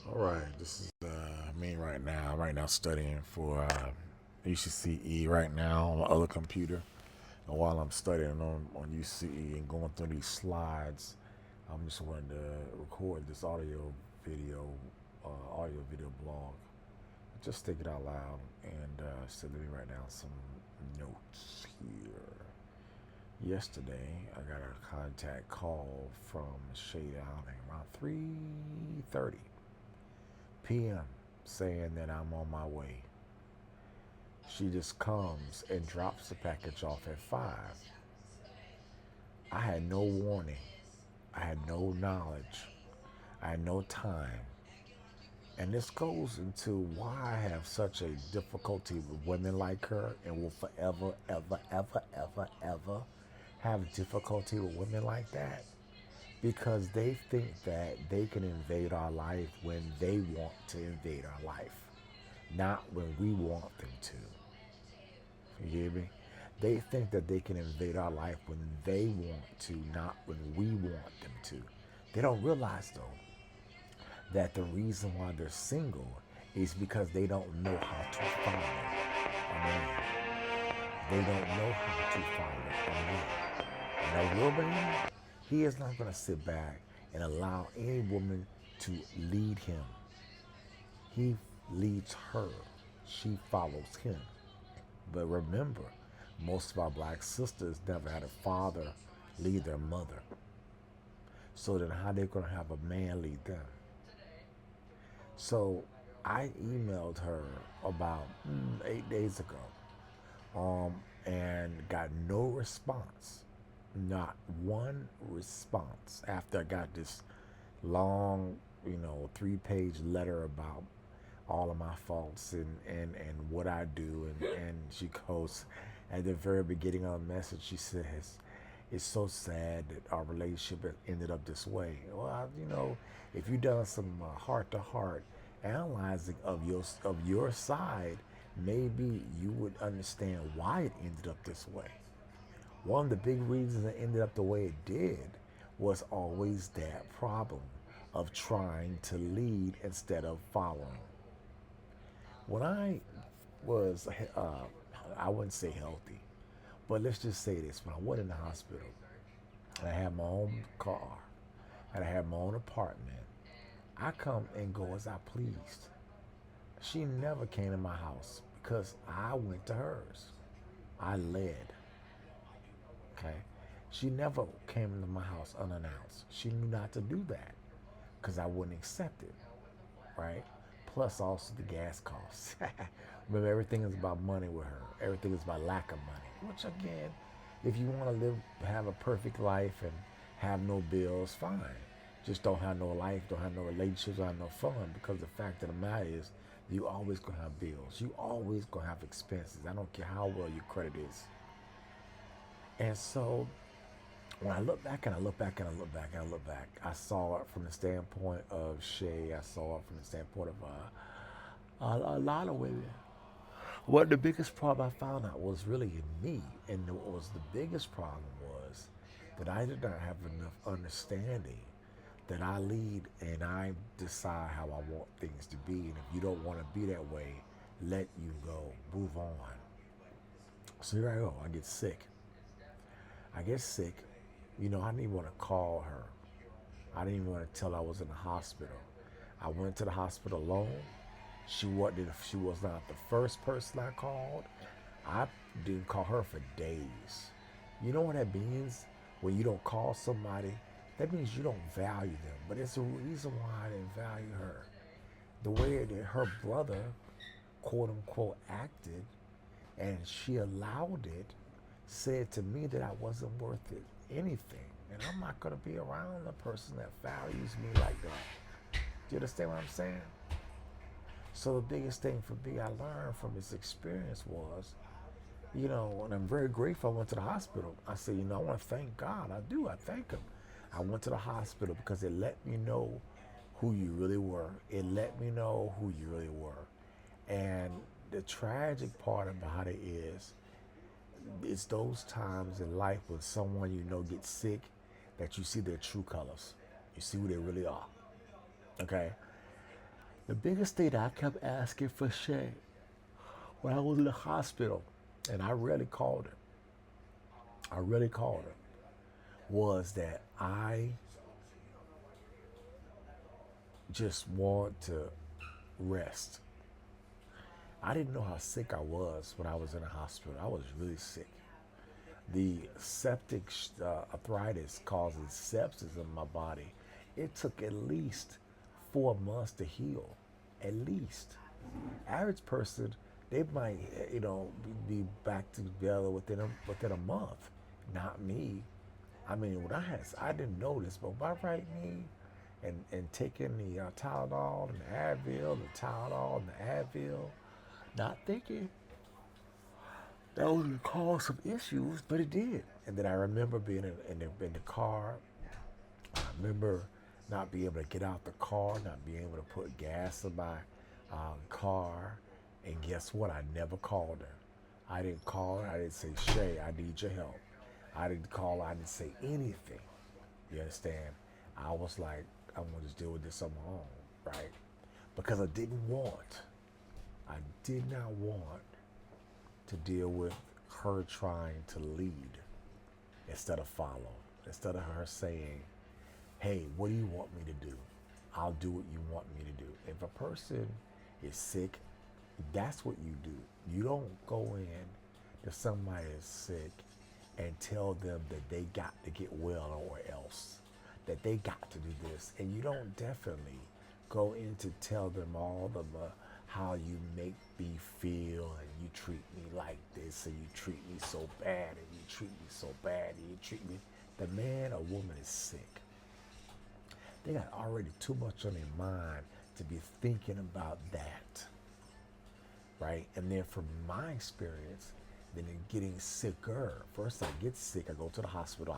All right, this is me right now. Right now, studying for UCCE right now on my other computer. And while I'm studying on UCE and going through these slides, I'm just wanting to record this video, audio video blog. Just think it out loud and so let me write down some notes here. Yesterday, I got a contact call from Shade Downing around 3:30 p.m. saying that I'm on my way. She just comes and drops the package off at 5. I had no warning. I had no knowledge. I had no time. And this goes into why I have such a difficulty with women like her and will forever, ever, ever, ever, ever have difficulty with women like that. Because they think that they can invade our life when they want to invade our life, not when we want them to. You hear me? They think that they can invade our life when they want to, not when we want them to. They don't realize, though, that the reason why they're single is because they don't know how to find a man. They don't know how to find a man. And a woman, he is not going to sit back and allow any woman to lead him. He leads her. She follows him. But remember, most of our black sisters never had a father lead their mother. So then how they going to have a man lead them? So I emailed her about 8 days ago and got no response. Not one response after I got this long, 3-page letter about all of my faults and what I do. And she goes, at the very beginning of the message, she says, it's so sad that our relationship has ended up this way. Well, if you've done some heart to heart analyzing of your side, maybe you would understand why it ended up this way. One of the big reasons it ended up the way it did was always that problem of trying to lead instead of following. When I was, I wouldn't say healthy, but let's just say this: when I went in the hospital, and I had my own car, and I had my own apartment, I come and go as I pleased. She never came to my house because I went to hers. I led. Okay. She never came into my house unannounced. She knew not to do that because I wouldn't accept it, right? Plus also the gas costs. Remember, everything is about money with her. Everything is about lack of money. Which again, if you want to have a perfect life and have no bills, fine. Just don't have no life, don't have no relationships, don't have no fun. Because the fact of the matter is, you always gonna have bills. You always gonna have expenses. I don't care how well your credit is. And so when I look back and I look back and I look back and I look back, I saw it from the standpoint of Shay. I saw it from the standpoint of a lot of women. What the biggest problem I found out was really in me, and what was the biggest problem was that I did not have enough understanding that I lead and I decide how I want things to be, and if you don't want to be that way, let you go, move on. So here I go. I get sick. I get sick. I didn't even want to call her. I didn't even want to tell her I was in the hospital. I went to the hospital alone. She was not the first person I called. I didn't call her for days. You know what that means? When you don't call somebody, that means you don't value them. But it's the reason why I didn't value her. The way that her brother, quote unquote, acted, and she allowed it, said to me that I wasn't worth it anything. And I'm not going to be around a person that values me like that. Do you understand what I'm saying? So the biggest thing for me I learned from this experience was, and I'm very grateful I went to the hospital. I said, I want to thank God. I do. I thank Him. I went to the hospital because it let me know who you really were. It let me know who you really were. And the tragic part about it is, it's those times in life when someone gets sick that you see their true colors. You see who they really are. Okay? The biggest thing that I kept asking for Shay when I was in the hospital, and I really called her, I really called her, was that I just want to rest. I didn't know how sick I was when I was in the hospital. I was really sick. The septic arthritis causes sepsis in my body. It took at least 4 months to heal. At least. Average person, they might, be back together within a month. Not me. I mean, I didn't know this, but my right knee and taking the Tylenol and the Advil, the Tylenol and the Advil, not thinking that was going to cause some issues, but it did. And then I remember being in the car. I remember not being able to get out the car, not being able to put gas in my car. And guess what? I never called her. I didn't call her. I didn't say, Shay, I need your help. I didn't call her. I didn't say anything. You understand? I was like, I'm going to just deal with this on my own, right? Because I did not want to deal with her trying to lead instead of follow. Instead of her saying, hey, what do you want me to do? I'll do what you want me to do. If a person is sick, that's what you do. You don't go in to somebody that's sick and tell them that they got to get well or else, that they got to do this. And you don't definitely go in to tell them all the how you make me feel and you treat me like this and you treat me so bad and you treat me so bad and you treat me. The man or woman is sick. They got already too much on their mind to be thinking about that, right? And then from my experience, then in getting sicker, first I get sick, I go to the hospital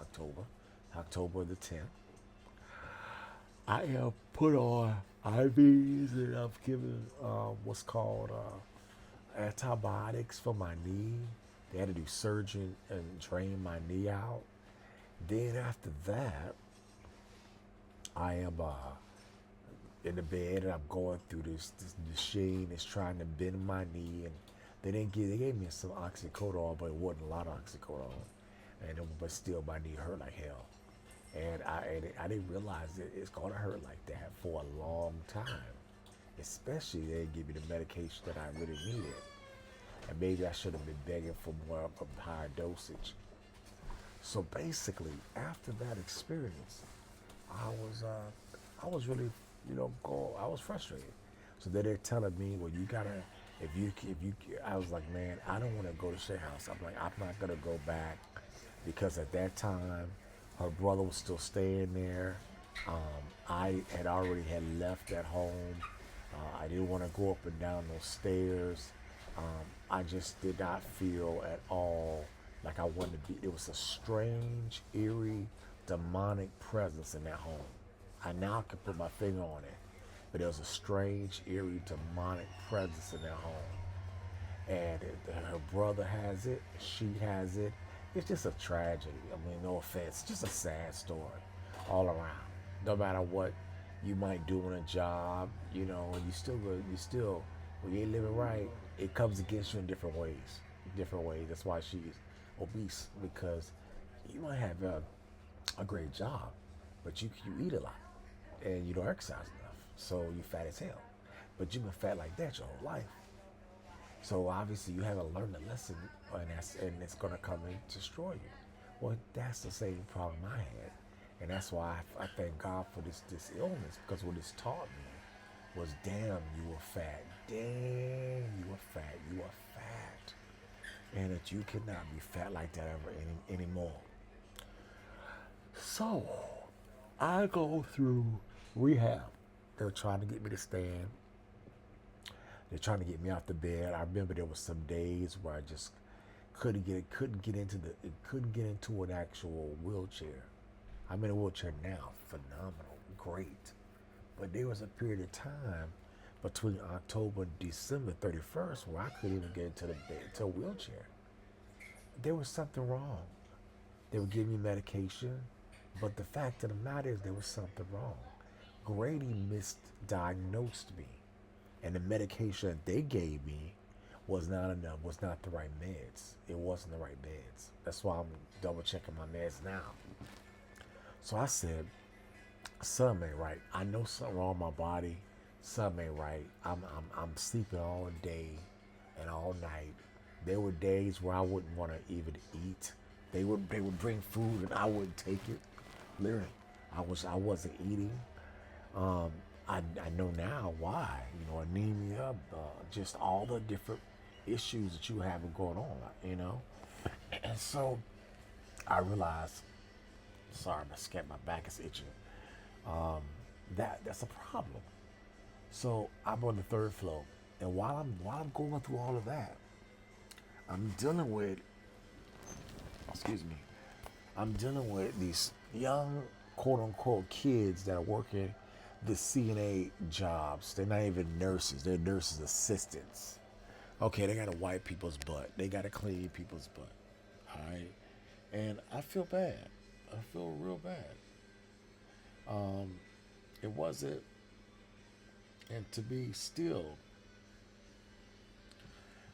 October the 10th. I have put on IVs and I've given what's called antibiotics for my knee. They had to do surgery and drain my knee out. Then after that, I am in the bed and I'm going through this machine that's trying to bend my knee, and they gave me some oxycodone, but it wasn't a lot of oxycodone, but still my knee hurt like hell. And I didn't realize that it's gonna hurt like that for a long time. Especially they didn't give me the medication that I really needed. And maybe I should have been begging for more of a higher dosage. So basically, after that experience, I was really, I was frustrated. So then they're telling me, well, you gotta, if you, I was like, man, I don't want to go to Shea House. I'm like, I'm not gonna go back because at that time, her brother was still staying there. I had already had left at home. I didn't want to go up and down those stairs. I just did not feel at all like I wanted to be. It was a strange, eerie, demonic presence in that home. I now can put my finger on it, but there was a strange, eerie, demonic presence in that home. And her brother has it, she has it. It's just a tragedy. I mean, no offense, just a sad story all around. No matter what you might do on a job, and you still, when you ain't living right, it comes against you in different ways. Different ways. That's why she's obese, because you might have a great job, but you eat a lot and you don't exercise enough, so you fat as hell. But you've been fat like that your whole life. So obviously you haven't learned the lesson, and it's gonna come and destroy you. Well, that's the same problem I had, and that's why I thank God for this illness, because what it's taught me was, damn, you were fat. Damn, you were fat. You are fat, and that you cannot be fat like that ever anymore. So I go through rehab. They're trying to get me to stand. They're trying to get me off the bed. I remember there was some days where I just couldn't get into an actual wheelchair. I'm in a wheelchair now, phenomenal, great. But there was a period of time between October and December 31st where I couldn't even get into the bed, to a wheelchair. There was something wrong. They would give me medication, but the fact of the matter is there was something wrong. Grady misdiagnosed me. And the medication that they gave me was not enough, was not the right meds. It wasn't the right meds. That's why I'm double checking my meds now. So I said, something ain't right. I know something wrong with my body. Something ain't right. I'm sleeping all day and all night. There were days where I wouldn't want to even eat. They would bring food and I wouldn't take it. Literally, I wasn't eating. Um, I know now why. Anemia, just all the different issues that you have going on. And so I realized, sorry, my back is itching. Um, that's a problem. So I'm on the third floor, and while I'm going through all of that, I'm dealing with, excuse me, I'm dealing with these young quote unquote kids that are working the CNA jobs. They're not even nurses, they're nurses assistants. Okay, they gotta wipe people's butt. They gotta clean people's butt. Alright? And I feel bad. I feel real bad. Um, it wasn't, and to be still,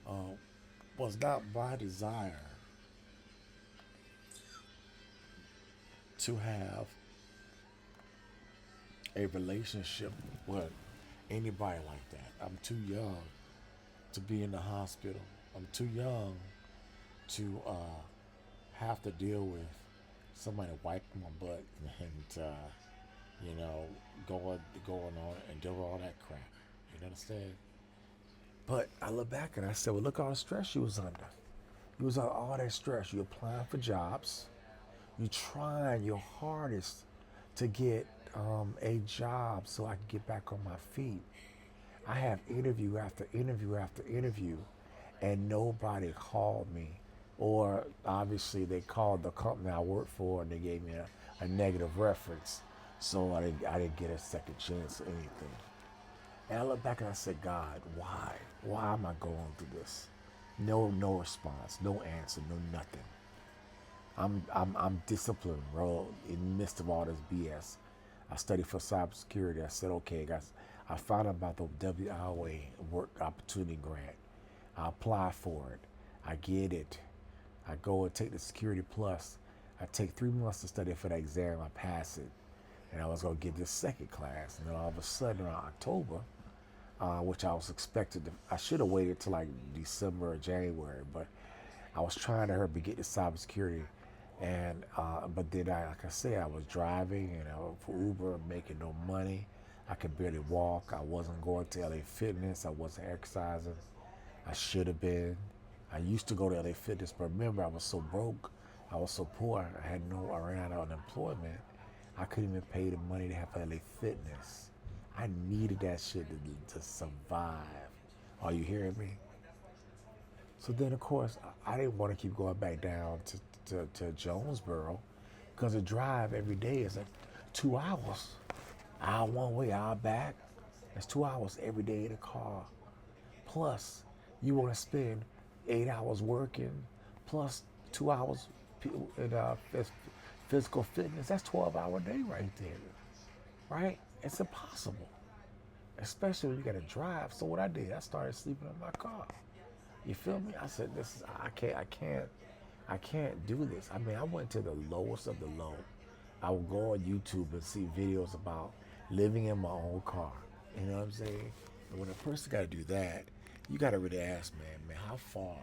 uh, was not my desire to have a relationship with anybody like that. I'm too young to be in the hospital. I'm too young to have to deal with somebody wiping my butt and you know going on and doing all that crap. You understand? But I look back and I said, well, look all the stress you was under. You was under all that stress. You applying for jobs. You trying your hardest to get a job so I can get back on my feet. I have interview after interview after interview, and nobody called me. Or obviously they called the company I worked for and they gave me a negative reference. So I didn't get a second chance or anything. And I look back and I said, God, why? Why am I going through this? No response, no answer, no nothing. I'm disciplined, bro. In the midst of all this BS, I studied for cybersecurity. I said, okay, guys, I found out about the WIOA Work Opportunity Grant. I apply for it. I get it. I go and take the Security Plus. I take 3 months to study for the exam. I pass it. And I was going to get this second class. And then all of a sudden, around October, which I was expected to, I should have waited till like December or January, but I was trying to hurry to get the cybersecurity. And, but then like I said, I was driving and I was for Uber, making no money. I could barely walk. I wasn't going to LA Fitness. I wasn't exercising. I should have been. I used to go to LA Fitness, but remember, I was so broke. I was so poor. I ran out of unemployment. I couldn't even pay the money to have LA Fitness. I needed that shit to survive. Are you hearing me? So then, of course, I didn't want to keep going back down to Jonesboro because the drive every day is like 2 hours. Hour one way, hour back. That's 2 hours every day in the car. Plus, you want to spend 8 hours working, plus 2 hours in physical fitness. That's 12-hour day right there, right? It's impossible, especially when you got to drive. So what I did, I started sleeping in my car. You feel me? I said, I can't do this. I mean, I went to the lowest of the low. I would go on YouTube and see videos about living in my own car. You know what I'm saying? And when a person got to do that, you got to really ask, man, how far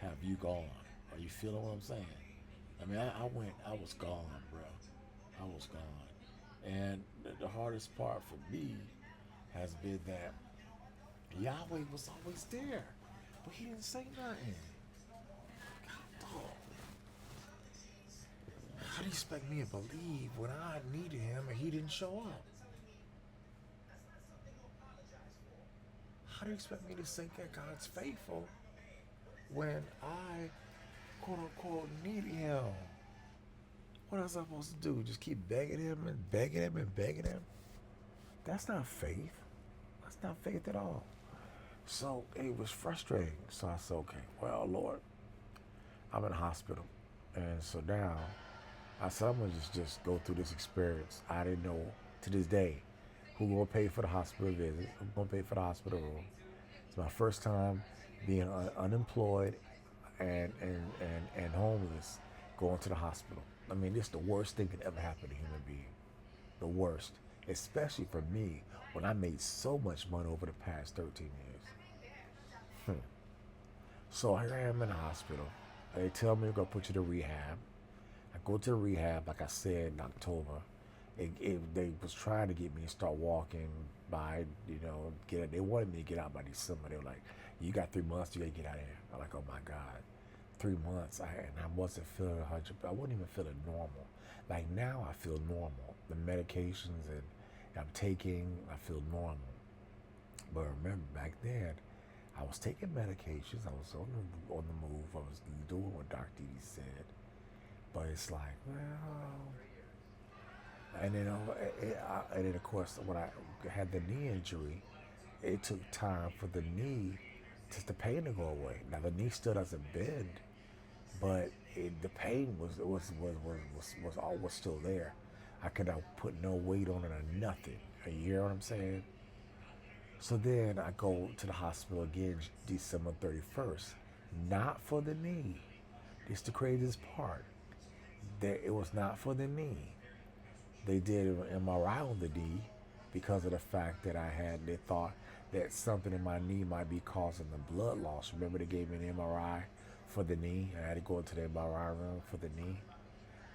have you gone? Are you feeling what I'm saying? I mean, I was gone, bro. I was gone. And the hardest part for me has been that Yahweh was always there, but he didn't say nothing. God, dog. How do you expect me to believe when I needed him and he didn't show up? How do you expect me to think that God's faithful when I, quote unquote, needed him? What else am I supposed to do? Just keep begging him and begging him and begging him? That's not faith. That's not faith at all. So it was frustrating. So I said, okay, well, Lord, I'm in the hospital. And so now I said, I'm going to just go through this experience. I didn't know to this day Who gonna pay for the hospital visit? Who gonna pay for the hospital room? It's my first time being unemployed and homeless, going to the hospital. I mean, this is the worst thing that ever happened to a human being. The worst, especially for me when I made so much money over the past 13 years. So here I am in the hospital. They tell me we're gonna put you to rehab. I go to the rehab, like I said, in October. They was trying to get me to start walking by, get it. They wanted me to get out by December. They were like, "You got 3 months, you gotta get out of here." I'm like, "Oh my God, 3 months!" And I wasn't feeling 100. I wasn't even feeling normal. Like now, I feel normal. The medications and I'm taking, I feel normal. But remember, back then, I was taking medications. I was on the move. I was doing what Dr. D said. But it's like, well, and then and then of course when I had the knee injury, it took time for the knee, just the pain to go away. Now the knee still doesn't bend, but the pain was still there. I could not put no weight on it or nothing. You hear what I'm saying? So then I go to the hospital again December 31st. Not for the knee. This is the craziest part. That it was not for the knee. They did an MRI on the knee because of the fact that they thought that something in my knee might be causing the blood loss. Remember they gave me an MRI for the knee. I had to go into the MRI room for the knee.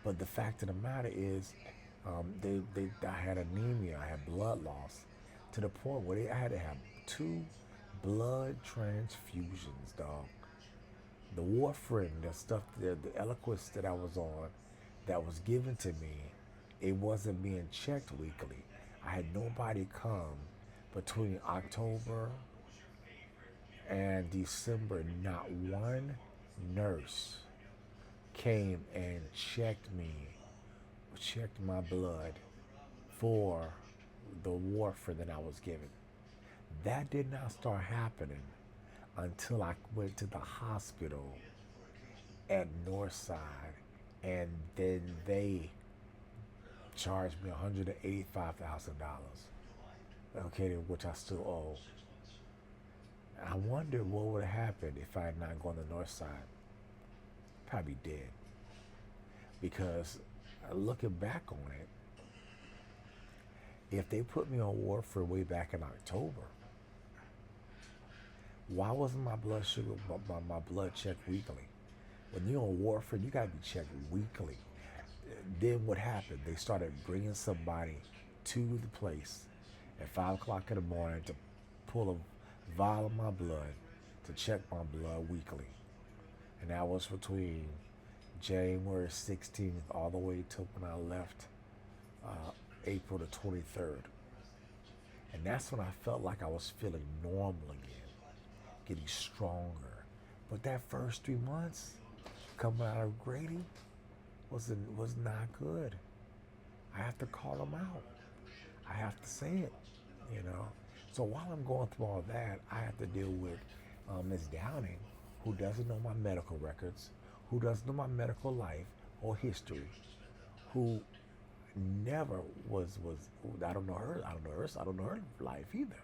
But the fact of the matter is, I had anemia. I had blood loss to the point where I had to have 2 blood transfusions, dog. The warfarin, the stuff, the Eliquis that I was on, that was given to me, it wasn't being checked weekly. I had nobody come between October and December. Not one nurse came and checked my blood for the warfarin that I was given. That did not start happening until I went to the hospital at Northside, and then they charged me $185,000. Okay, which I still owe. I wonder what would have happened if I had not gone to Northside. Probably dead. Because looking back on it, if they put me on warfarin way back in October, why wasn't my blood sugar, my blood checked weekly? When you're on warfarin, you gotta be checked weekly. Then what happened? They started bringing somebody to the place at 5 o'clock in the morning to pull a vial of my blood to check my blood weekly. And that was between January 16th all the way to when I left April the 23rd. And that's when I felt like I was feeling normal again, getting stronger. But that first 3 months coming out of Grady was not good. I have to call them out. I have to say it. So while I'm going through all that, I have to deal with Ms. Downing, who doesn't know my medical records, who doesn't know my medical life or history, who never was I don't know her life either,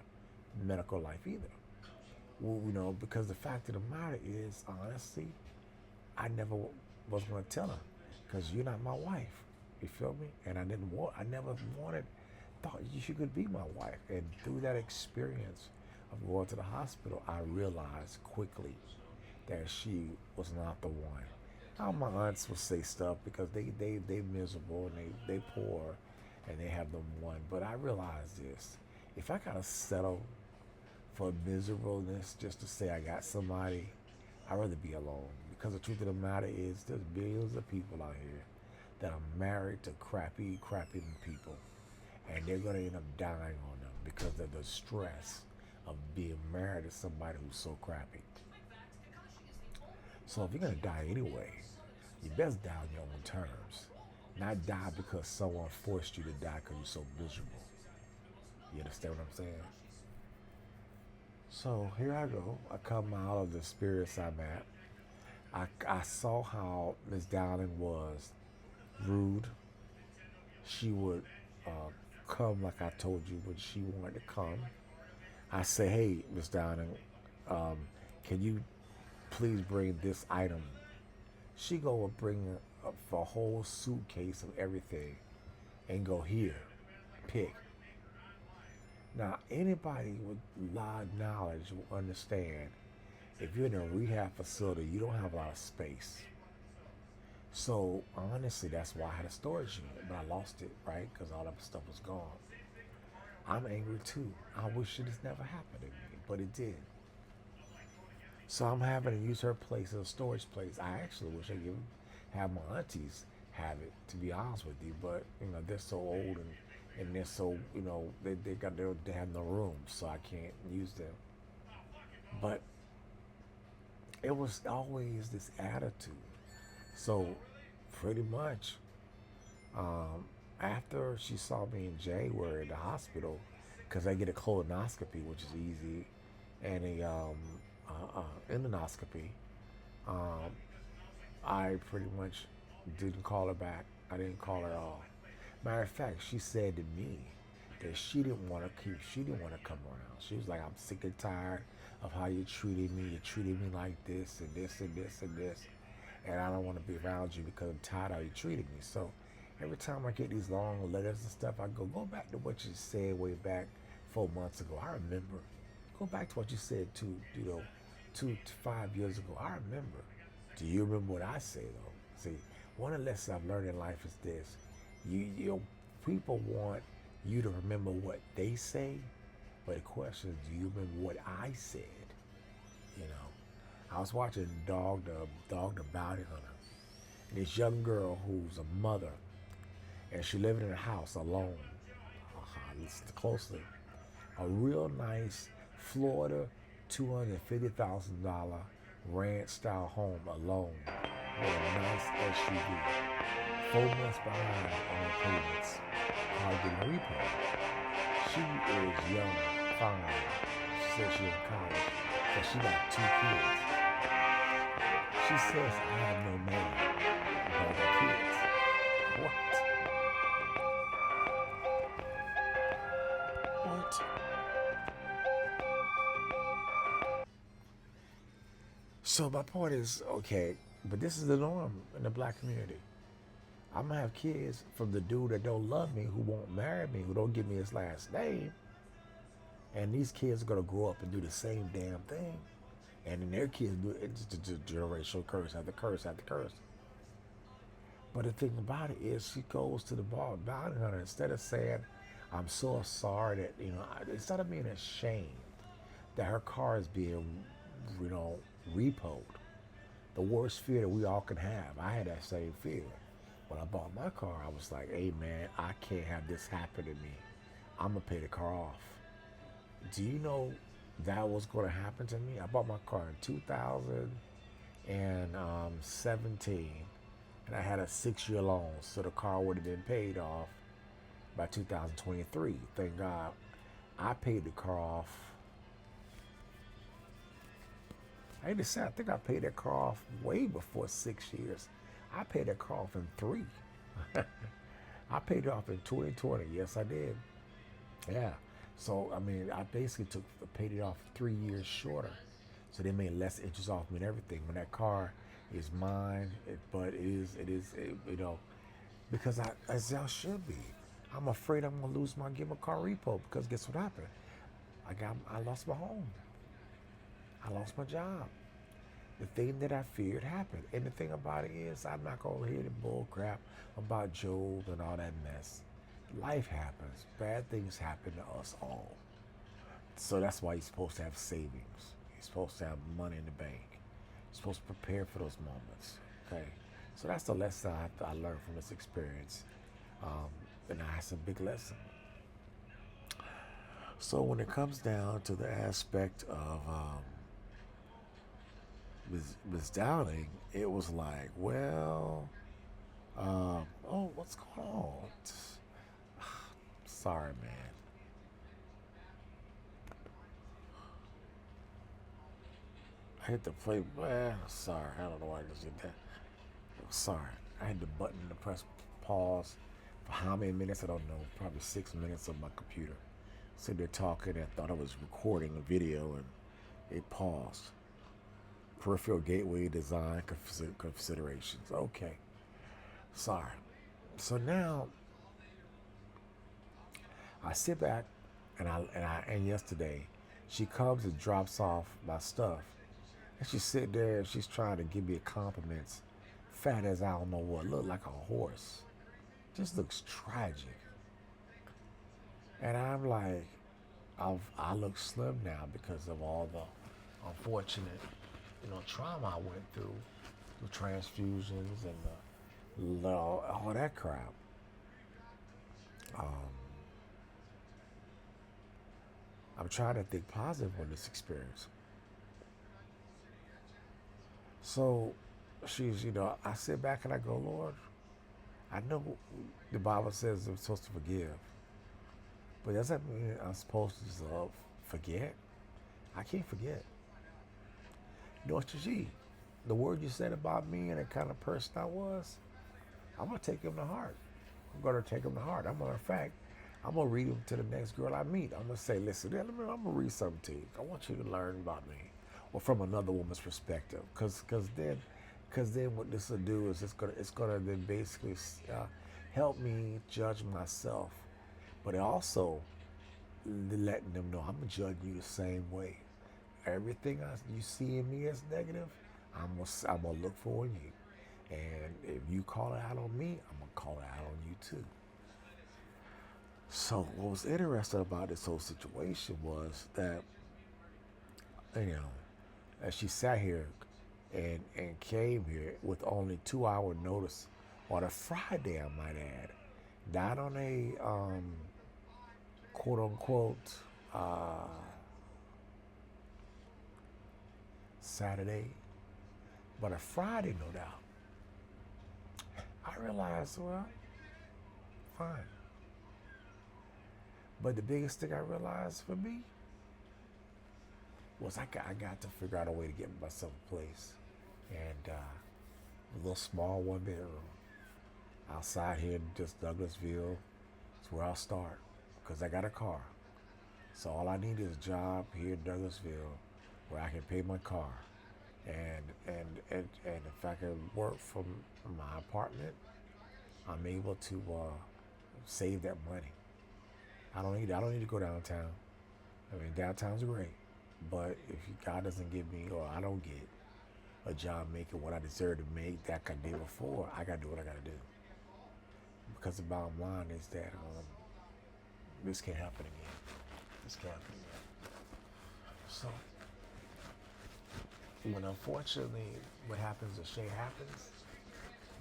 medical life either. Well, because the fact of the matter is, honestly, I never was going to tell her, because you're not my wife. You feel me? And I never thought she could be my wife. And through that experience of going to the hospital, I realized quickly that she was not the one. Now my aunts will say stuff because they miserable and they poor and they have the one. But I realized this: if I gotta settle for miserableness just to say I got somebody, I'd rather be alone. Because the truth of the matter is, there's billions of people out here that are married to crappy people, and they're gonna end up dying on them because of the stress of being married to somebody who's so crappy. So if you're gonna die anyway, you best die on your own terms. Not die because someone forced you to die because you're so miserable. You understand what I'm saying? So here I go. I come out of the spirits I'm at. I saw how Miss Dowling was rude. She would come like I told you when she wanted to come. I say, hey, Miss Downing, um, can you please bring this item? She go and bring a whole suitcase of everything and go here, pick. Now, anybody with a lot of knowledge will understand if you're in a rehab facility, you don't have a lot of space. So honestly, that's why I had a storage unit, but I lost it, right? Because all that stuff was gone. I'm angry too. I wish it has never happened to me, but it did. So I'm having to use her place as a storage place. I actually wish I could have my aunties have it, to be honest with you, but they're so old and they're so they have no room, so I can't use them. But it was always this attitude. So pretty much, um, after she saw me in January at the hospital, because I get a colonoscopy, which is easy, and a endoscopy, um, I pretty much didn't call her back. I didn't call her at all. Matter of fact, she said to me that she didn't want to come around. She was like, I'm sick and tired of how you treated me. You treated me like this and this and this and this. And I don't want to be around you because I'm tired of how you treated me. So every time I get these long letters and stuff, I go back to what you said way back 4 months ago. I remember. Go back to what you said 2 to 5 years ago. I remember. Do you remember what I say though? See, one of the lessons I've learned in life is this: you people want you to remember what they say, but the question is, do you remember what I said? You know, I was watching Dog the Bounty Hunter, and this young girl who's a mother, and she living in a house alone. Listen closely. A real nice Florida $250,000 ranch style home alone with a nice SUV. 4 months behind on her payments. Car getting repaid. She is young, fine. She says she's in college, but she got 2 kids. She says I have no man, but I got kids. What? So my point is, okay, but this is the norm in the black community. I'm gonna have kids from the dude that don't love me, who won't marry me, who don't give me his last name, and these kids are gonna grow up and do the same damn thing, and then their kids do it. It's just a generational curse after curse after curse. But the thing about it is, she goes to the bounty hunter instead of saying, "I'm so sorry that instead of being ashamed that her car is being, repoed." The worst fear that we all can have. I had that same fear. When I bought my car, I was like, hey man, I can't have this happen to me. I'm gonna pay the car off. Do you know that was gonna happen to me? I bought my car in 2017, and I had a 6-year loan, so the car would have been paid off by 2023. Thank God. I paid the car off. I hate to say, I think I paid that car off way before 6 years. I paid that car off in 3. I paid it off in 2020. Yes, I did. Yeah. So I mean, I basically paid it off 3 years shorter. So they made less interest off me and everything. When that car is mine, but because as y'all should be. I'm afraid I'm gonna get my car repo because guess what happened? I lost my home. I lost my job. The thing that I feared happened. And the thing about it is, I'm not going to hear the bull crap about Job and all that mess. Life happens. Bad things happen to us all. So that's why you're supposed to have savings. You're supposed to have money in the bank. You're supposed to prepare for those moments. Okay? So that's the lesson I learned from this experience. And I had some big lessons. So when it comes down to the aspect of Ms. Downing, it was like, well, what's going on? Sorry, man. I hit the play. Sorry, I don't know why I just did that. Sorry, I had the button to press pause For how many minutes, I don't know, probably 6 minutes on my computer. Sitting there talking and thought I was recording a video and it paused. Peripheral gateway design considerations. Okay, sorry. So now I sit back and yesterday she comes and drops off my stuff. And she's sitting there and she's trying to give me compliments. Fat as I don't know what, look like a horse. Just looks tragic. And I'm like, I look slim now because of all the unfortunate, trauma I went through, the transfusions and all that crap. Um, I'm trying to think positive on this experience. So I sit back and I go, Lord, I know the Bible says I'm supposed to forgive, but does that mean I'm supposed to just forget? I can't forget. Nor should ye. The word you said about me and the kind of person I was, I'm going to take them to heart. I'm going to take them to heart. In fact, I'm going to read them to the next girl I meet. I'm going to say, listen, I'm going to read something to you. I want you to learn about me, or from another woman's perspective. Because then what this will do is it's gonna then basically help me judge myself, but it also letting them know I'm gonna judge you the same way. Everything you see in me as negative, I'm gonna look for in you, and if you call it out on me, I'm gonna call it out on you too. So what was interesting about this whole situation was that, as she sat here and came here with only 2 hour notice on a Friday, I might add, not on a quote unquote Saturday, but a Friday, no doubt. I realized, well, fine. But the biggest thing I realized for me was I got to figure out a way to get myself a place. And a little small 1 bedroom outside here in just Douglasville is where I'll start, because I got a car. So all I need is a job here in Douglasville where I can pay my car. And if I can work from my apartment, I'm able to save that money. I don't need to go downtown. I mean, downtown's great, but if God doesn't give me, or I don't get a job making what I deserve to make that I did before, I gotta do what I gotta do. Because the bottom line is that this can't happen again. This can't happen again. So, when unfortunately what happens to Shay happens,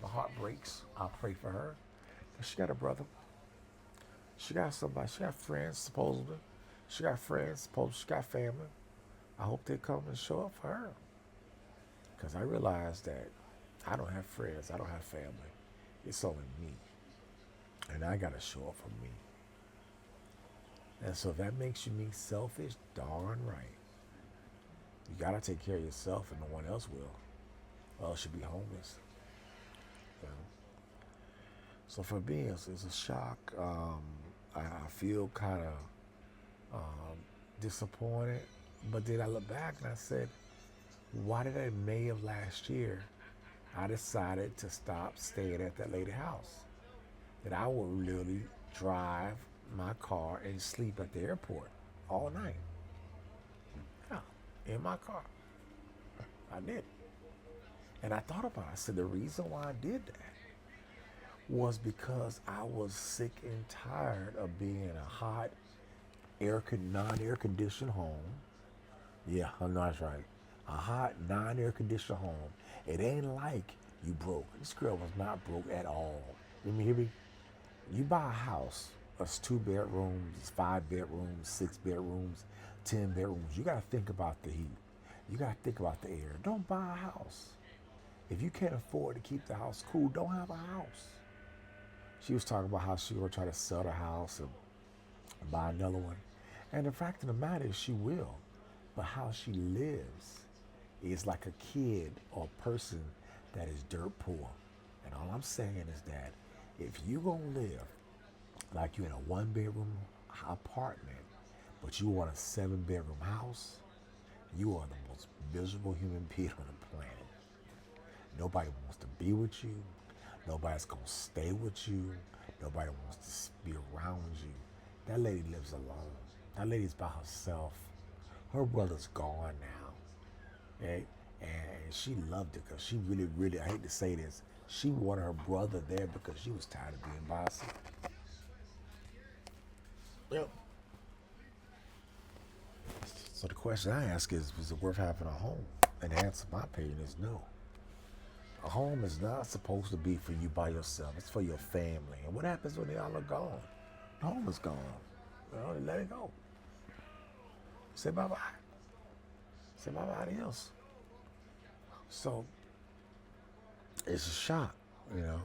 my heart breaks. I'll pray for her. She got a brother. She got somebody. She got friends, supposedly. She got friends, supposedly. She got family. I hope they come and show up for her. Because I realize that I don't have friends. I don't have family. It's only me. And I got to show up for me. And so if that makes you me selfish, darn right. You got to take care of yourself and no one else will. Or else you'll be homeless. You know? So for me, it's a shock. I feel kind of disappointed. But then I look back and I said, why did I, in May of last year, I decided to stop staying at that lady house? That I would literally drive my car and sleep at the airport all night. Yeah, in my car. I did. And I thought about it. I said the reason why I did that was because I was sick and tired of being in a hot, non-air conditioned home. Yeah, I know that's right. A hot, non-air conditioned home. It ain't like you broke. This girl was not broke at all. You hear me? You buy a house, it's 2 bedrooms, it's 5 bedrooms, 6 bedrooms, 10 bedrooms. You gotta think about the heat. You gotta think about the air. Don't buy a house. If you can't afford to keep the house cool, don't have a house. She was talking about how she was gonna try to sell the house and buy another one. And the fact of the matter is she will. But how she lives is like a kid or a person that is dirt poor. And all I'm saying is that if you gonna live Like you're in a 1 bedroom apartment, but you want a 7 bedroom house, you are the most miserable human being on the planet. Nobody wants to be with you. Nobody's gonna stay with you. Nobody wants to be around you. That lady lives alone. That lady's by herself. Her brother's gone now. Okay? And she loved it because she really, really, I hate to say this, she wanted her brother there because she was tired of being by herself. Yep. So the question I ask is it worth having a home? And the answer, in my opinion, is no. A home is not supposed to be for you by yourself. It's for your family. And what happens when they all are gone? The home is gone. You know, let it go. Say bye bye. Say bye bye, adios. So it's a shock, you know.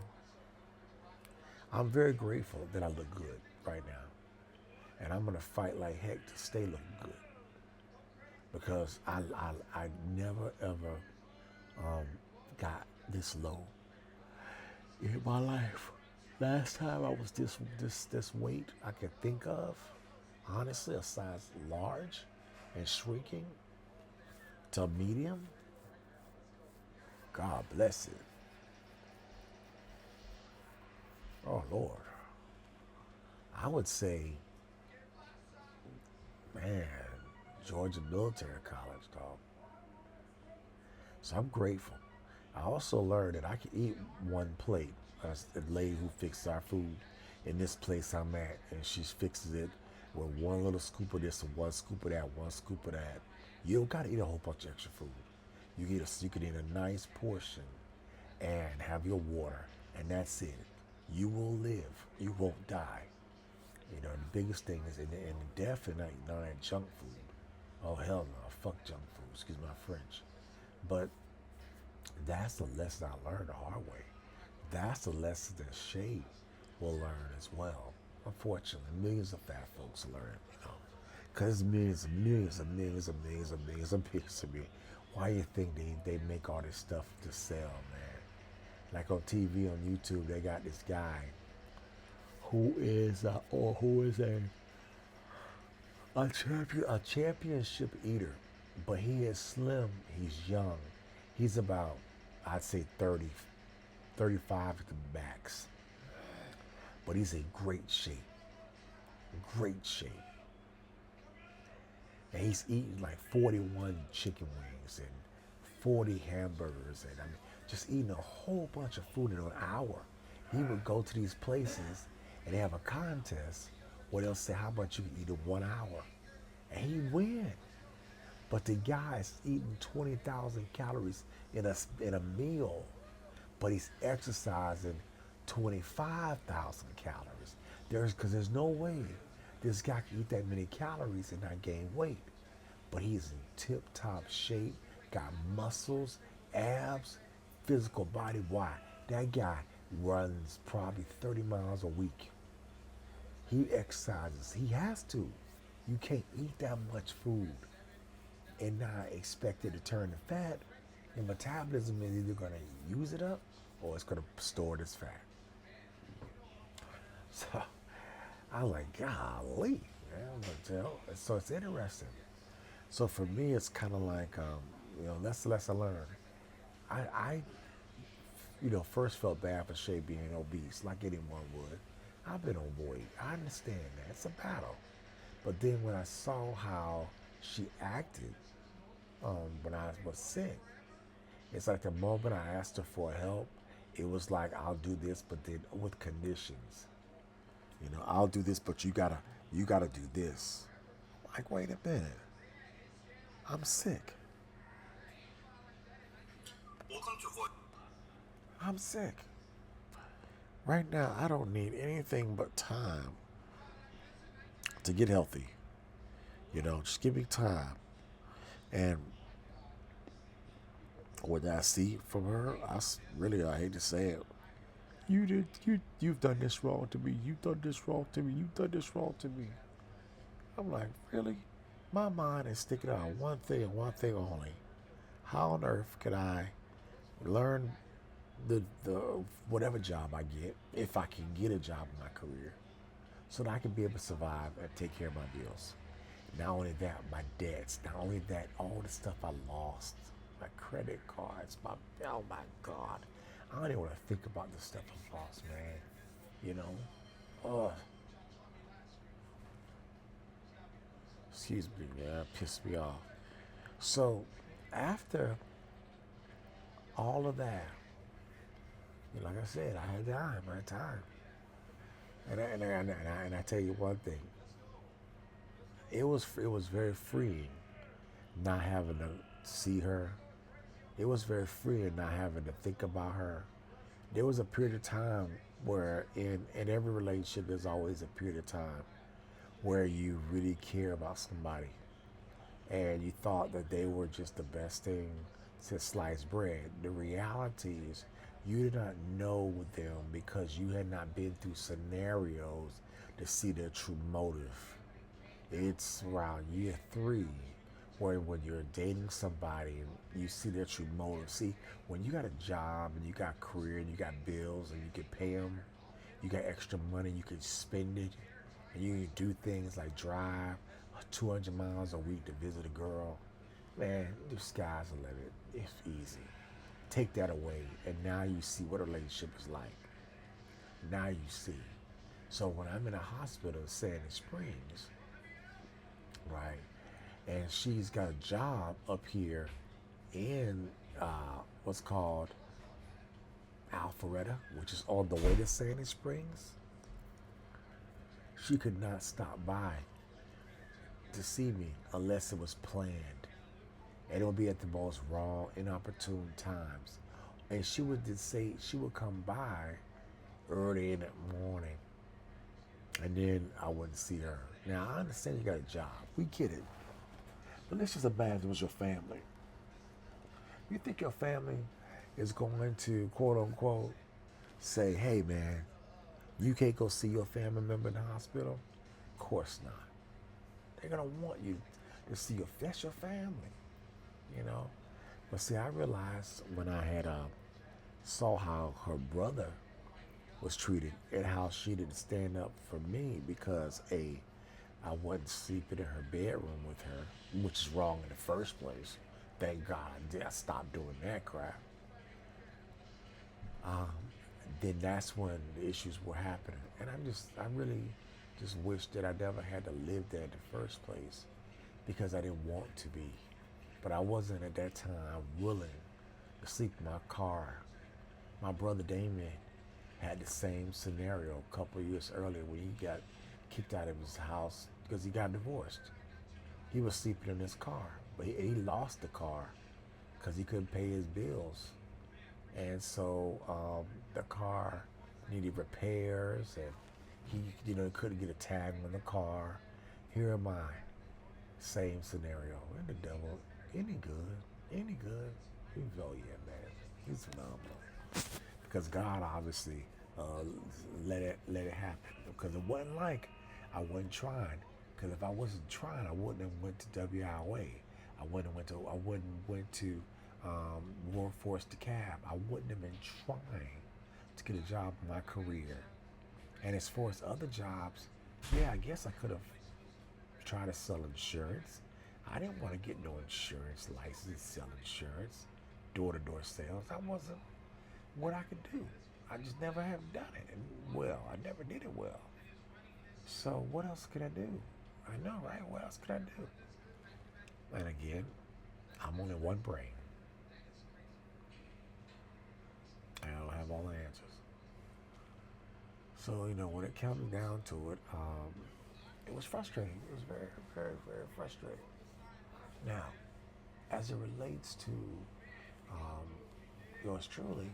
I'm very grateful that I look good right now. And I'm gonna fight like heck to stay looking good. Because I never ever got this low in my life. Last time I was this weight I could think of, honestly, a size large and shrinking to medium. God bless it. Oh Lord. I would say, man, Georgia Military College, dog. So I'm grateful. I also learned that I can eat one plate. That's the lady who fixes our food in this place I'm at, and she fixes it with one little scoop of this and one scoop of that, one scoop of that. You don't gotta eat a whole bunch of extra food. You can eat a nice portion and have your water, and that's it. You will live. You won't die. You know, the biggest thing is in the death and not that junk food. Oh hell no, fuck junk food. Excuse my French. But that's the lesson I learned the hard way. That's the lesson that Shay will learn as well. Unfortunately, millions of fat folks learn, you know. Because millions and millions and millions and millions and millions and millions of me. Why you think they make all this stuff to sell, man? Like on TV, on YouTube, they got this guy who is a championship eater, but he is slim. He's young. He's about, I'd say 30, 35 at the max. But he's in great shape. Great shape. And he's eating like 41 chicken wings and 40 hamburgers and I mean, just eating a whole bunch of food in an hour. He would go to these places and they have a contest where they'll say how much you can eat in 1 hour. And he win. But the guy's eating 20,000 calories in a meal, but he's exercising 25,000 calories. Because there's no way this guy can eat that many calories and not gain weight. But he's in tip-top shape, got muscles, abs, physical body. Why? That guy runs probably 30 miles a week. He exercises. He has to. You can't eat that much food and not expect it to turn to fat. Your metabolism is either going to use it up or it's going to store this fat. So I was like, golly, man, I'm going to tell. So it's interesting. So for me, it's kind of like, that's the lesson I learned. I first felt bad for Shay being obese, like anyone would. I've been overweight. I understand that. It's a battle. But then when I saw how she acted when I was sick, it's like the moment I asked her for help, it was like, I'll do this, but then with conditions. I'll do this, but you gotta do this. Like, wait a minute. I'm sick. I'm sick. Right now, I don't need anything but time to get healthy. Just give me time. And what I see from her, I hate to say it. You've done this wrong to me. You've done this wrong to me. You've done this wrong to me. I'm like, really? My mind is sticking out on one thing and one thing only. How on earth can I learn the whatever job I get, if I can get a job in my career, so that I can be able to survive and take care of my bills. Not only that, my debts. Not only that, all the stuff I lost, my credit cards, my oh my God, I don't even want to think about the stuff I lost, man. You know, oh, excuse me, man, that pissed me off. So after all of that, like I said, I had time, I had time, and I tell you one thing, it was very freeing not having to see her. It was very freeing not having to think about her. There was a period of time where in every relationship there's always a period of time where you really care about somebody and you thought that they were just the best thing since sliced bread. The reality is you did not know them because you had not been through scenarios to see their true motive. It's around year three where when you're dating somebody and you see their true motive. See, when you got a job and you got career and you got bills and you can pay them, you got extra money, you can spend it, and you can do things like drive 200 miles a week to visit a girl. Man, the sky's the limit. It's easy. Take that away, and now you see what a relationship is like. Now you see. So when I'm in a hospital in Sandy Springs, right, and she's got a job up here in what's called Alpharetta, which is on the way to Sandy Springs, she could not stop by to see me unless it was planned. And it would be at the most wrong, inopportune times. And she would just say she would come by early in the morning, and then I wouldn't see her. Now I understand you got a job, we get it, but let's just imagine it was your family. You think your family is going to quote unquote say, "Hey man, you can't go see your family member in the hospital"? Of course not. They're gonna want you to see your that's your family, you know. But see, I realized when I had saw how her brother was treated and how she didn't stand up for me because I wasn't sleeping in her bedroom with her, which is wrong in the first place. Thank God I stopped doing that crap. Um, then that's when the issues were happening, and I really just wish that I never had to live there in the first place because I didn't want to be, but I wasn't at that time willing to sleep in my car. My brother Damien had the same scenario a couple of years earlier when he got kicked out of his house because he got divorced. He was sleeping in his car, but he lost the car because he couldn't pay his bills. And so the car needed repairs, and he couldn't get a tag on the car. Here am I, same scenario. And the devil, any good, any good. Oh yeah, man, he's phenomenal. Because God obviously let it happen. Because it wasn't like I wasn't trying. Because if I wasn't trying, I wouldn't have went to WIOA. I wouldn't went to Workforce DeKalb. I wouldn't have been trying to get a job in my career. And as far as other jobs, yeah, I guess I could have tried to sell insurance. I didn't want to get no insurance license, sell insurance, door-to-door sales. I wasn't what I could do. I just never have done it. And well, I never did it well. So what else could I do? I know, right? What else could I do? And again, I'm only one brain. I don't have all the answers. So, when it comes down to it, it was frustrating. It was very, very, very frustrating. Now, as it relates to um, yours truly,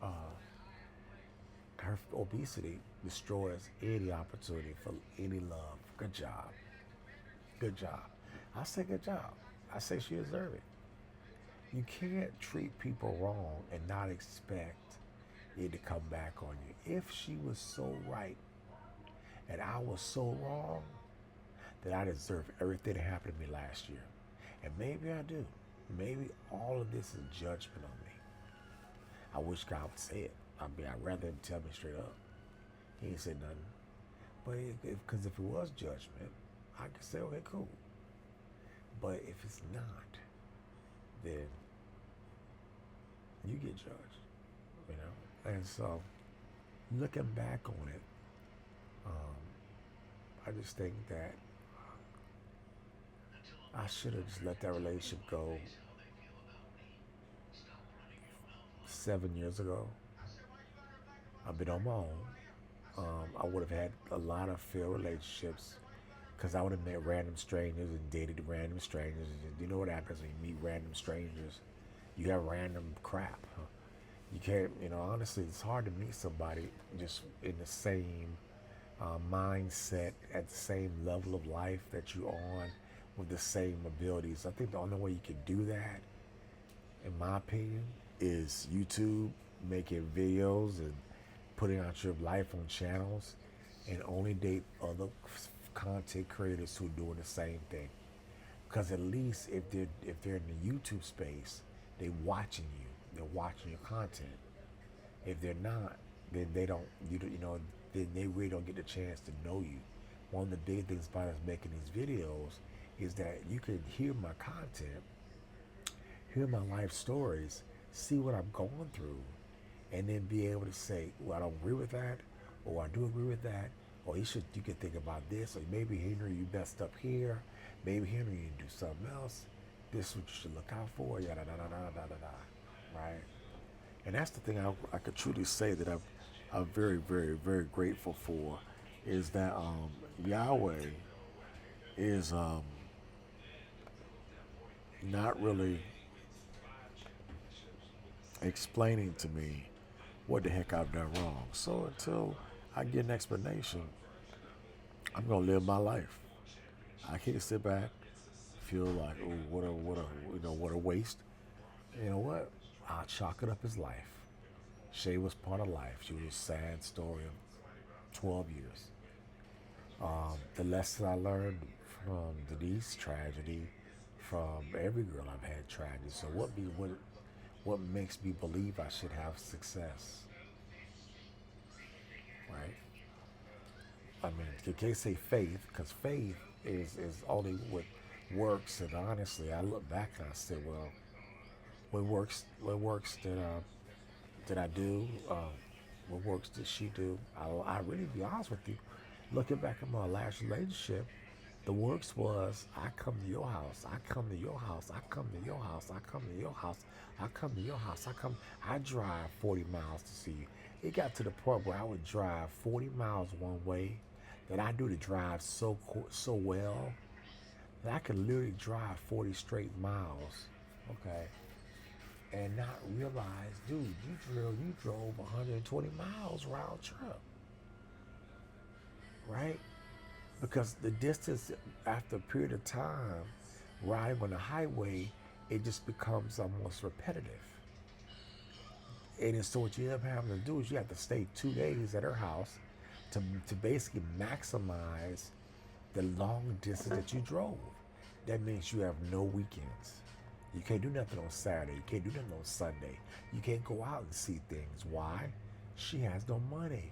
uh, her obesity destroys any opportunity for any love. Good job. Good job. I say good job. I say she deserves it. You can't treat people wrong and not expect it to come back on you. If she was so right and I was so wrong, then I deserve everything that happened to me last year. And maybe I do. Maybe all of this is judgment on me. I wish God would say it. I'd rather him tell me straight up. He ain't said nothing. But because if it was judgment, I could say, okay, cool. But if it's not, then you get judged, you know. And so, looking back on it, um, I just think that I should have just let that relationship go 7 years ago. I've been on my own. I would have had a lot of failed relationships because I would have met random strangers and dated random strangers. You know what happens when you meet random strangers? You have random crap. Huh? You can't, honestly, it's hard to meet somebody just in the same mindset, at the same level of life that you're on, with the same abilities. I think the only way you can do that, in my opinion, is YouTube, making videos and putting out your life on channels, and only date other content creators who are doing the same thing. Because at least if they're in the YouTube space, they watching you. They're watching your content. If they're not, then they don't. Then they really don't get the chance to know you. One of the big things about us making these videos is that you can hear my content, hear my life stories, see what I'm going through, and then be able to say, well, I don't agree with that, or I do agree with that, or you could think about this, or maybe Henry, you messed up here, maybe Henry, you do something else. This is what you should look out for, yada da da da da da da, right? And that's the thing I could truly say that I'm very, very, very grateful for, is that Yahweh is not really explaining to me what the heck I've done wrong. So until I get an explanation, I'm gonna live my life. I can't sit back, feel like, oh, what a waste. You know what? I'll chalk it up as life. Shay was part of life. She was a sad story of 12 years. The lesson I learned from Denise tragedy, from every girl I've had tragedy. So what makes me believe I should have success, right? I mean, you can't say faith because faith is only what works. And honestly, I look back and I said, well, what works did I do? What works did she do? I really be honest with you. Looking back at my last relationship, the works was I come to your house, I come to your house, I come to your house, I come to your house, I come to your house, I drive 40 miles to see you. It got to the point where I would drive 40 miles one way that I do the drive so well that I could literally drive 40 straight miles, okay, and not realize, dude, you drove 120 miles round trip, right? Because the distance after a period of time riding on the highway, it just becomes almost repetitive. And so what you end up having to do is you have to stay 2 days at her house to basically maximize the long distance that you drove. That means you have no weekends. You can't do nothing on Saturday. You can't do nothing on Sunday. You can't go out and see things. Why? She has no money.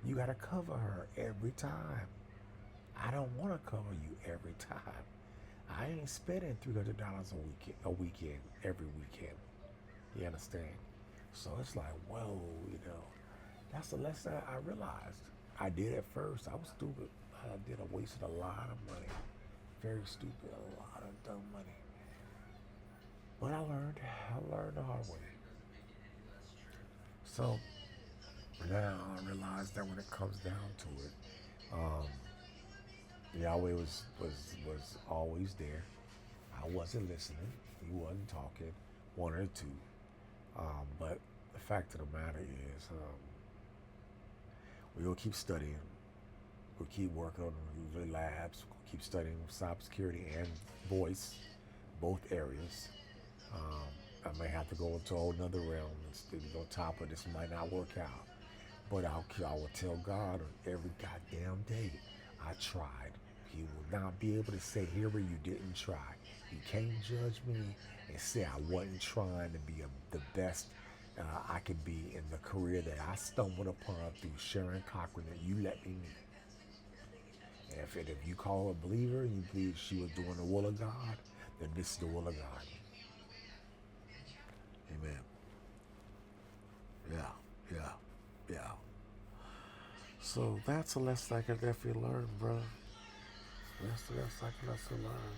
You got to cover her every time. I don't want to cover you every time. I ain't spending $300 a weekend every weekend. You understand? So it's like, whoa, that's a lesson I realized. I did at first. I was stupid. I wasted a lot of money. Very stupid. A lot of dumb money. But I learned the hard way. So now I realize that when it comes down to it, um, Yahweh was always there. I wasn't listening. He wasn't talking. One or two. But the fact of the matter is, we're gonna keep studying. We'll keep working on the labs. We'll keep studying cybersecurity and voice, both areas. I may have to go into a whole nother realm and on top of this might not work out. But I will tell God on every goddamn day, I tried. He will not be able to say, here where you didn't try. You can't judge me and say I wasn't trying to be the best I could be in the career that I stumbled upon through Sharon Cochran that you let me meet. If you call her a believer and you believe she was doing the will of God, then this is the will of God. Amen. Yeah, yeah, yeah. So that's a lesson I can definitely learn, bro. That's the lesson I can lesson learn.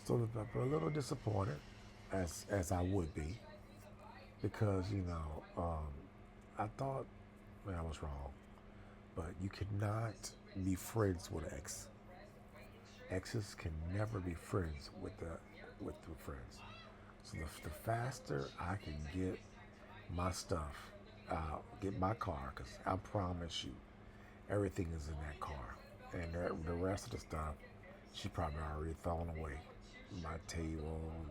So I'm a little disappointed, as I would be, because I thought, man, I was wrong. But you cannot be friends with an ex. Exes can never be friends with the friends. So the faster I can get my stuff out, get my car, because I promise you, everything is in that car, and the rest of the stuff, she probably already thrown away, my table and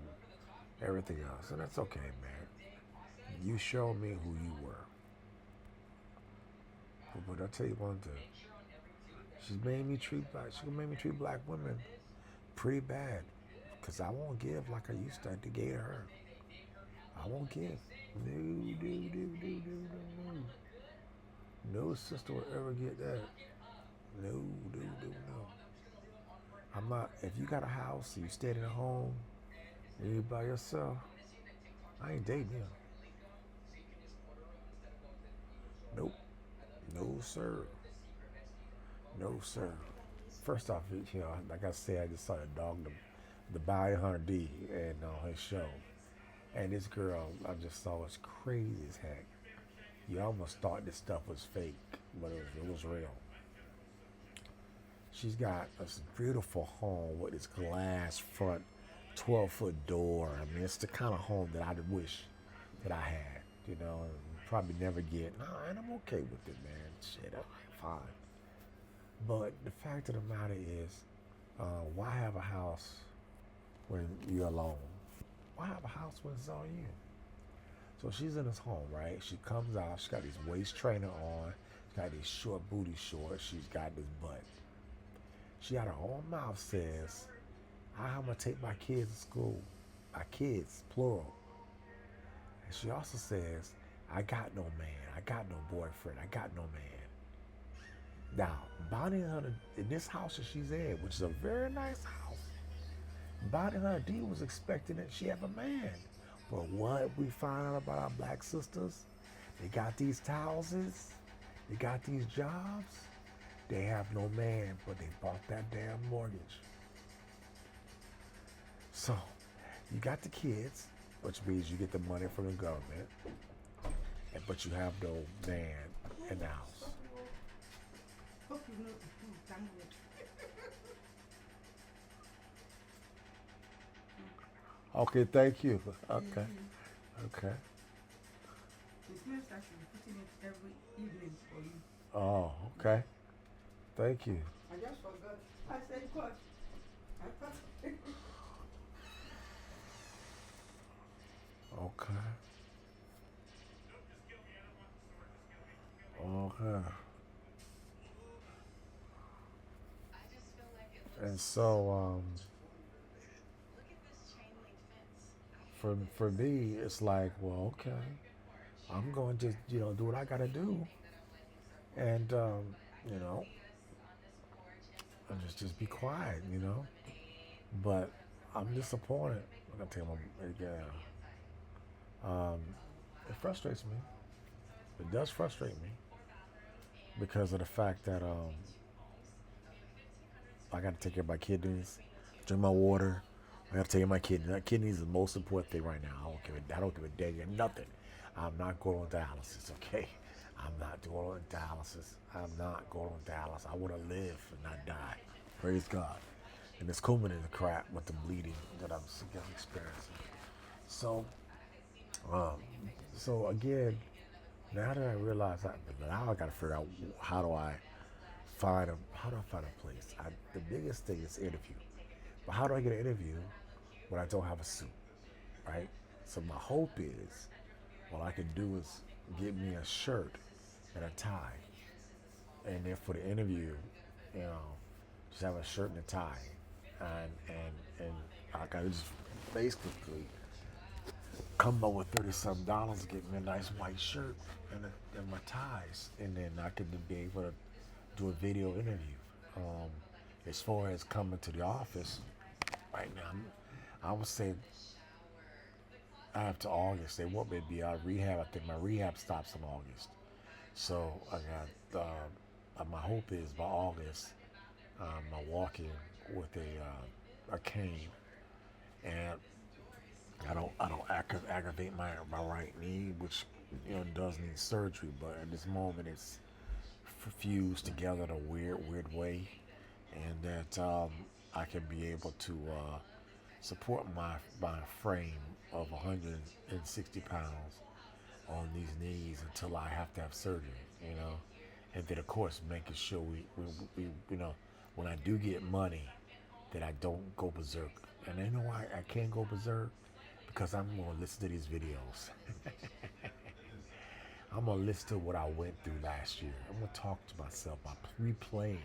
everything else, and that's okay, man. You show me who you were. But I'll tell you one thing. She made me treat black women pretty bad. Cause I won't give like I used to gave her. I won't give. No, no, no, no, no, no. No sister will ever get that. No, no, no, no. I'm not. If you got a house and you staying at home and you by yourself, I ain't dating you. Nope. No sir. No sir. First off, like I said, I just saw the dog, the Bounty Hunter D, and on his show. And this girl, I just saw was crazy as heck. You almost thought this stuff was fake, but it was real. She's got this beautiful home with this glass front, 12-foot door. I mean, it's the kind of home that I wish that I had, and probably never get. No, and I'm okay with it, man. Shit, I'm fine. But the fact of the matter is, why have a house when you're alone? Why have a house when it's all you? So she's in his home, right? She comes out. She's got this waist trainer on. She's got these short booty shorts. She's got this butt. She out her own mouth says, I'm going to take my kids to school. My kids, plural. And she also says, I got no man. I got no boyfriend. I got no man. Now, Bonnie Hunter, in this house that she's in, which is a very nice house, Bonnie Hunter D was expecting that she have a man. But what we find out about our black sisters, they got these houses, they got these jobs, they have no man, but they bought that damn mortgage. So, you got the kids, which means you get the money from the government, but you have no man in the house. Okay, thank you. Okay, okay. It means I should be putting it every evening for you. Oh, okay. Thank you. I just forgot. I said, God, I thought. Okay. Okay. And so, for me, it's like, well, okay, I'm going to, do what I got to do, and you know, and just be quiet. But I'm disappointed. I'm gonna tell you, yeah. It frustrates me. It does frustrate me because of the fact that I got to take care of my kidneys, drink my water. I got to take care of my kidneys. My kidneys is the most important thing right now. I don't give a dang nothing. I'm not going on dialysis, okay? I'm not doing on dialysis. I'm not going on dialysis. I want to live and not die. Praise God. And it's combing in the crap with the bleeding that I'm experiencing. So, um, so again, now that I realize that, now I got to figure out how do I find a place? The biggest thing is interview. But how do I get an interview when I don't have a suit, right? So my hope is, what I can do is get me a shirt and a tie, and then for the interview, you know, just have a shirt and a tie, and I gotta just basically come up with $30 to get me a nice white shirt and my ties, and then I could be able to do a video interview. Um, as far as coming to the office, right now, I would say after August, they want me to be out of rehab. I think my rehab stops in August. So I got, my hope is by August, I'm walking with a cane, and I don't aggravate my right knee, which does need surgery. But at this moment, it's fused together in a weird way, and that I can be able to support my frame of 160 pounds on these knees until I have to have surgery. And then of course making sure we when I do get money that I don't go berserk. And you know why I can't go berserk? Because I'm gonna listen to these videos. I'm gonna listen to what I went through last year. I'm gonna talk to myself by replaying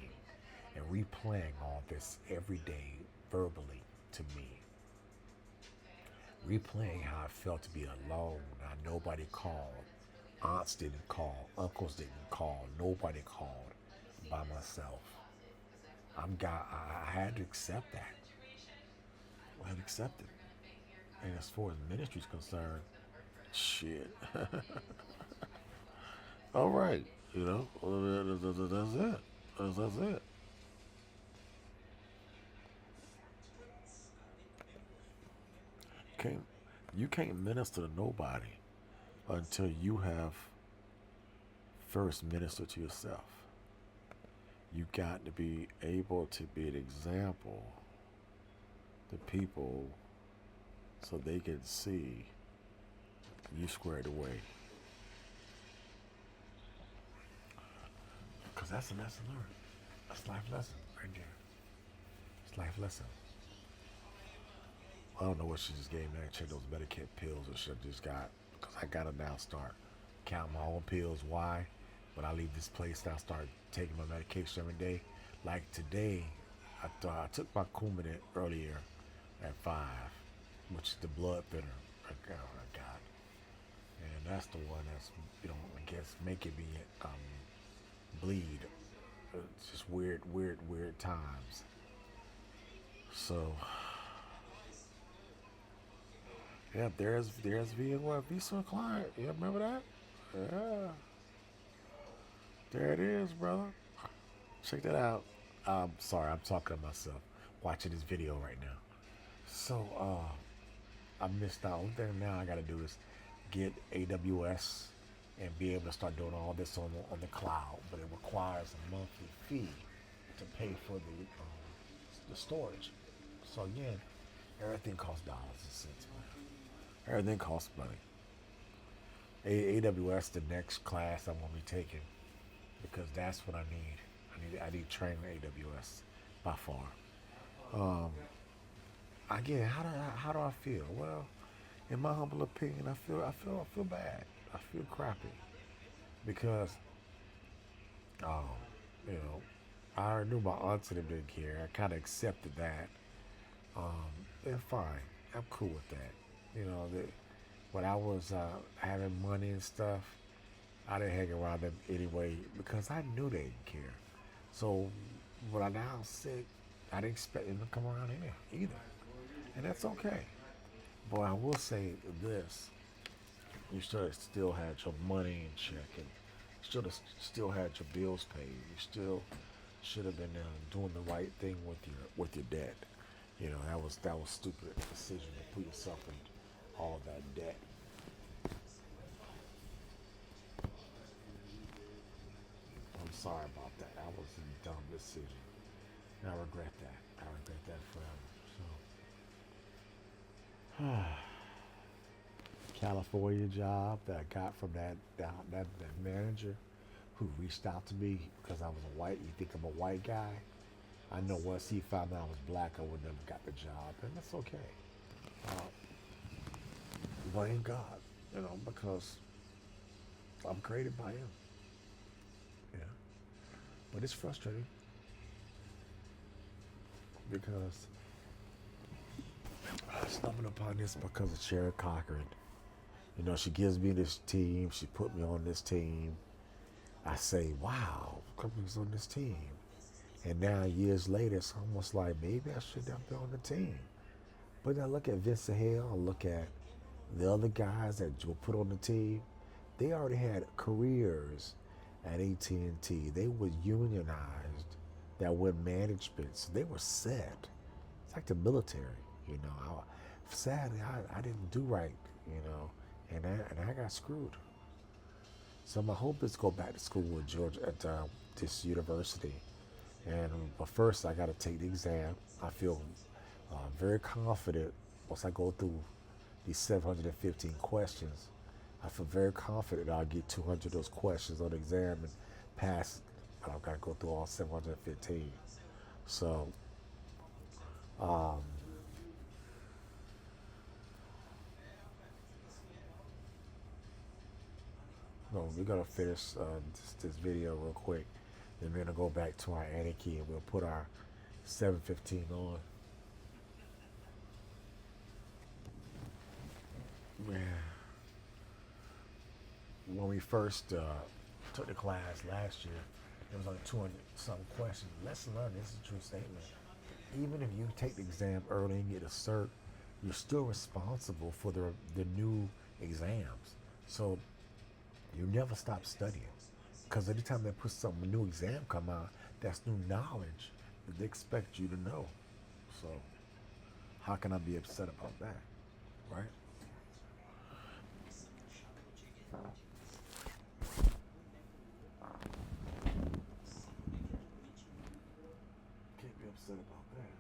all this every day verbally to me. Replaying how I felt to be alone. How nobody called. Aunts didn't call. Uncles didn't call. Nobody called by myself. I had to accept that. I had to accept it. And as far as ministry's concerned, shit. All right, that's it. That's it. Can't you can't minister to nobody until you have first ministered to yourself. You got to be able to be an example to people so they can see you squared away. Because that's a lesson learned. That's life lesson right there. It's life lesson. I don't know what she just gave me. I check those Medicare pills and shit I just got. Because I got to now start counting my own pills. Why? When I leave this place, I start taking my medication every day. Like today, I took my Coumadin earlier at 5, which is the blood thinner. I got. And that's the one that's, I guess making me bleed. It's just weird times. So, yeah, there's Visa client. You remember that? Yeah. There it is, brother. Check that out. I'm sorry, I'm talking to myself, watching this video right now. So, I missed out. Only thing now I gotta do is get AWS and be able to start doing all this on the cloud. But it requires a monthly fee to pay for the storage. So again, everything costs dollars and cents, man. Everything costs money. AWS, the next class I'm gonna be taking, because that's what I need. I need training in AWS by far. Again, how do I feel? Well, in my humble opinion, I feel bad. I feel crappy because um, you know, I already knew my aunts and them didn't care. I kind of accepted that. They're fine. I'm cool with that. When I was having money and stuff, I didn't hang around them anyway because I knew they didn't care. So when I now sick, I didn't expect them to come around here either. And that's okay. But I will say this. You should have still had your money in check and should have still had your bills paid. You still should have been doing the right thing with your debt. That was stupid decision to put yourself in all that debt. I'm sorry about that. That was a dumb decision. And I regret that. I regret that forever. So California job that I got from that manager who reached out to me because I was a white. You think I'm a white guy? I know once he found out I was black, I would never got the job, and that's okay. Blame God, because I'm created by Him. Yeah, but it's frustrating because I stumbled upon this because of Sherry Cochran. You know, she gives me this team. She put me on this team. I say, wow, company's on this team. And now years later, it's almost like maybe I should have been on the team. But I look at Vincent Hale, I look at the other guys that were put on the team. They already had careers at AT&T. They were unionized. That were management, so they were set. It's like the military, you know. Sadly, I didn't do right, you know, and I got screwed. So my hope is to go back to school at Georgia at this university. And but first, I got to take the exam. I feel very confident once I go through these 715 questions. I feel very confident I'll get 200 of those questions on the exam and pass. But I've got to go through all 715. So, um, no, we're gonna finish this video real quick. Then we're gonna go back to our Anarchy and we'll put our 715 on. Yeah. When we first took the class last year, there was only 200 some questions. Lesson learned, this is a true statement. Even if you take the exam early and get a cert, you're still responsible for the new exams. So you never stop studying. Because anytime they put some new exam come out, that's new knowledge that they expect you to know. So how can I be upset about that? Right? Can't be upset about that.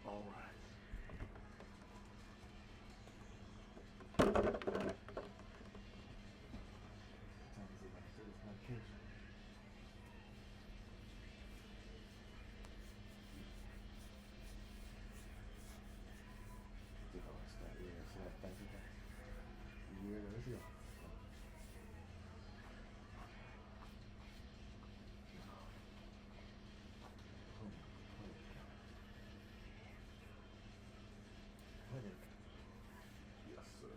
All right. Time to see if I can do this medication. Yeah, let's go. Clinic. Yes, sir.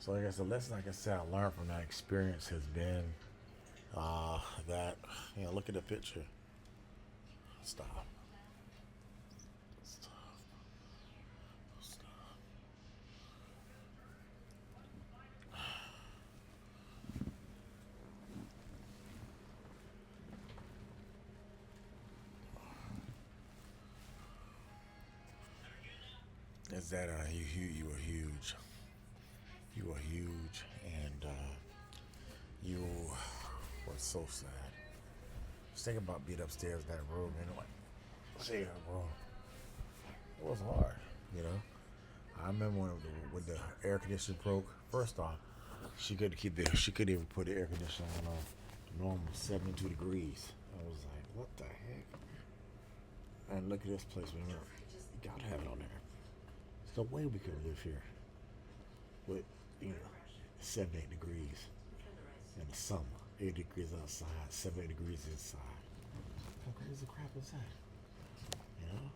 So I guess the lesson, like I said, I learned from that experience has been that, look at the picture. Stop. Stop. Stop. Is that you were huge. You were huge, and you were so sad. Just think about being upstairs in that room, sharing a room. It was hard, you know. I remember when the air conditioner broke. First off, she couldn't even put the air conditioner on normal 72 degrees. I was like, what the heck? And look at this place, man. You gotta have it on there. There's no way we could live here with, 78 degrees in the summer, 8 degrees outside, 78 degrees inside. How crazy crap is that? You know?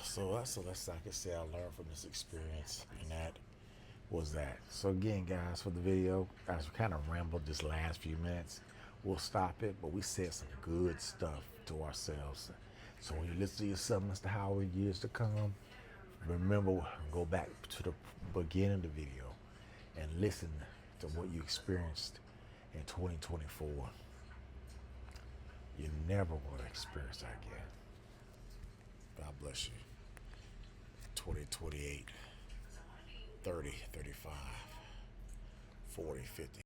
So that's the lesson I can say I learned from this experience, and that was that. So again, guys, for the video, as we kind of rambled this last few minutes, we'll stop it, but we said some good stuff to ourselves. So when you listen to yourself, Mr. Howard, years to come, remember, go back to the beginning of the video and listen to what you experienced in 2024. You never want to experience that again. God bless you. 20, 28, 30, 35, 40, 50.